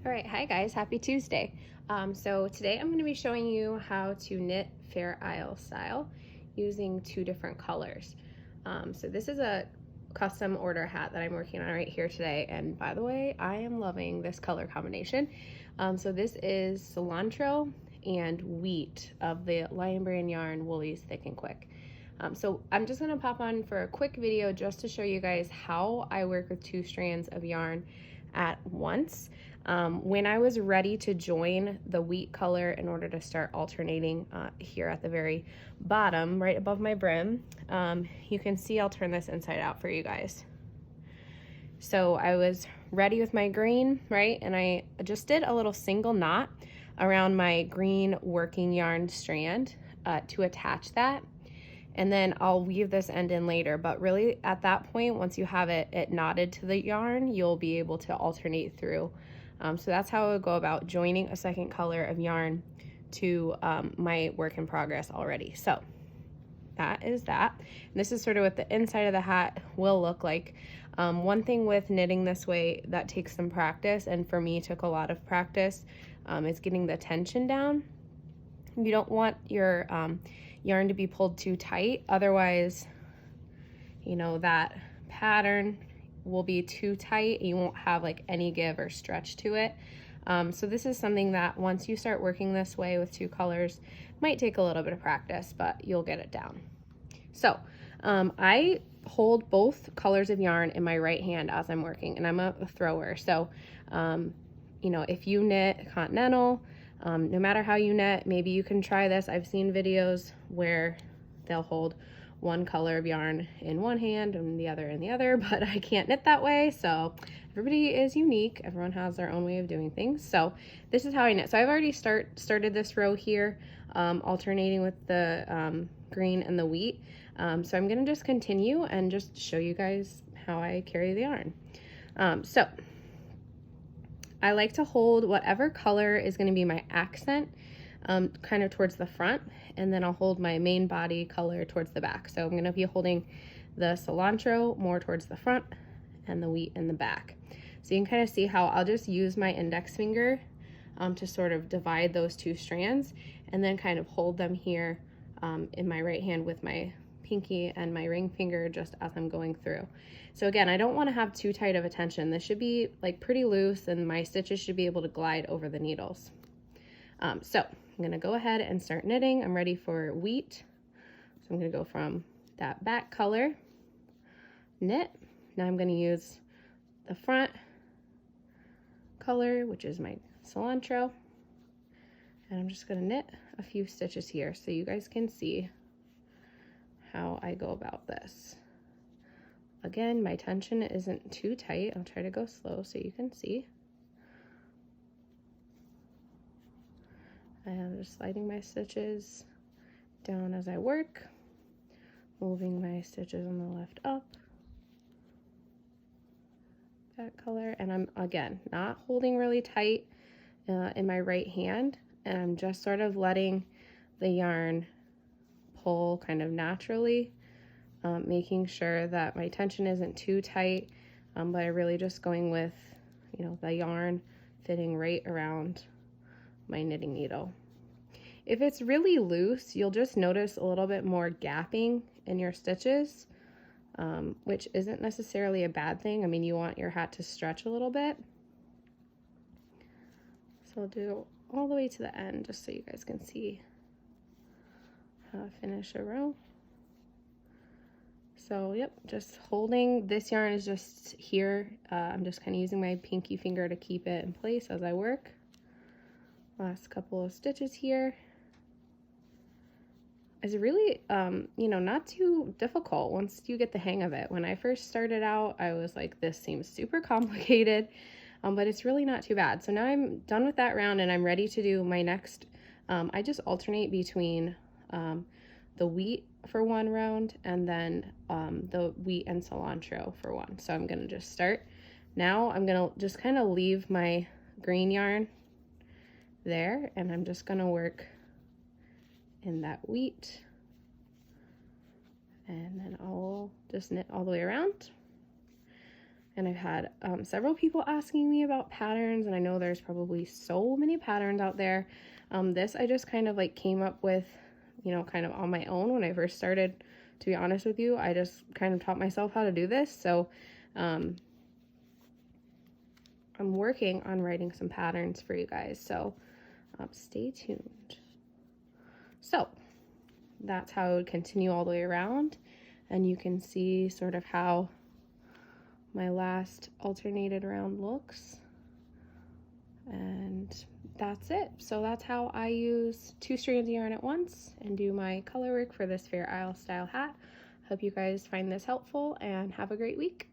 All right, hi guys, happy Tuesday. So today I'm going to be showing you how to knit Fair Isle style using two different colors. So this is a custom order hat that I'm working on right here today, and by the way, I am loving this color combination. So this is Cilantro and Wheat of the Lion Brand Yarn Woolies Thick and Quick. So I'm just going to pop on for a quick video just to show you guys how I work with two strands of yarn at once. When I was ready to join the wheat color in order to start alternating here at the very bottom, right above my brim, you can see I'll turn this inside out for you guys. So I was ready with my green, right? And I just did a little single knot around my green working yarn strand to attach that. And then I'll weave this end in later, but really at that point, once you have it knotted to the yarn, you'll be able to alternate through. So that's how I would go about joining a second color of yarn to my work in progress already. So that is that. And this is sort of what the inside of the hat will look like. One thing with knitting this way that takes some practice, and for me took a lot of practice, is getting the tension down. You don't want your yarn to be pulled too tight, otherwise, you know, that pattern will be too tight and you won't have like any give or stretch to it. So this is something that once you start working this way with two colors, might take a little bit of practice, but you'll get it down. So I hold both colors of yarn in my right hand as I'm working, and I'm a thrower. So, you know, if you knit continental, no matter how you knit, maybe you can try this. I've seen videos where they'll hold one color of yarn in one hand and the other in the other, but I can't knit that way. So everybody is unique. Everyone has their own way of doing things. So this is how I knit. So I've already started this row here, alternating with the green and the wheat. So I'm gonna just continue and just show you guys how I carry the yarn. So I like to hold whatever color is going to be my accent kind of towards the front, and then I'll hold my main body color towards the back. So I'm going to be holding the cilantro more towards the front and the wheat in the back. So you can kind of see how I'll just use my index finger to sort of divide those two strands, and then kind of hold them here in my right hand with my pinky and my ring finger just as I'm going through. So again, I don't want to have too tight of a tension. This should be like pretty loose, and my stitches should be able to glide over the needles. So I'm going to go ahead and start knitting. I'm ready for wheat. So I'm going to go from that back color, knit. Now I'm going to use the front color, which is my cilantro, and I'm just going to knit a few stitches here so you guys can see how I go about this. Again, my tension isn't too tight. I'll try to go slow so you can see. I'm just sliding my stitches down as I work, moving my stitches on the left up, that color, and I'm again not holding really tight in my right hand, and I'm just sort of letting the yarn pull kind of naturally, making sure that my tension isn't too tight, but I'm really just going with, you know, the yarn fitting right around my knitting needle. If it's really loose, you'll just notice a little bit more gapping in your stitches, which isn't necessarily a bad thing. I mean, you want your hat to stretch a little bit. So I'll do all the way to the end just so you guys can see how I finish a row. So yep, just holding this yarn is just here. I'm just kind of using my pinky finger to keep it in place as I work. Last couple of stitches here. It's really, you know, not too difficult once you get the hang of it. When I first started out, I was like, this seems super complicated, but it's really not too bad. So now I'm done with that round and I'm ready to do my next. I just alternate between the wheat for one round and then the wheat and cilantro for one. So I'm gonna just start. Now I'm gonna just kind of leave my green yarn there, and I'm just gonna work in that wheat, and then I'll just knit all the way around. And I've had several people asking me about patterns, and I know there's probably so many patterns out there. This I just kind of like came up with, you know, kind of on my own when I first started. To be honest with you, I just kind of taught myself how to do this. So I'm working on writing some patterns for you guys, so stay tuned. So that's how it would continue all the way around, and you can see sort of how my last alternated round looks, and that's it. So that's how I use 2 strands of yarn at once and do my color work for this Fair Isle style hat. Hope you guys find this helpful and have a great week.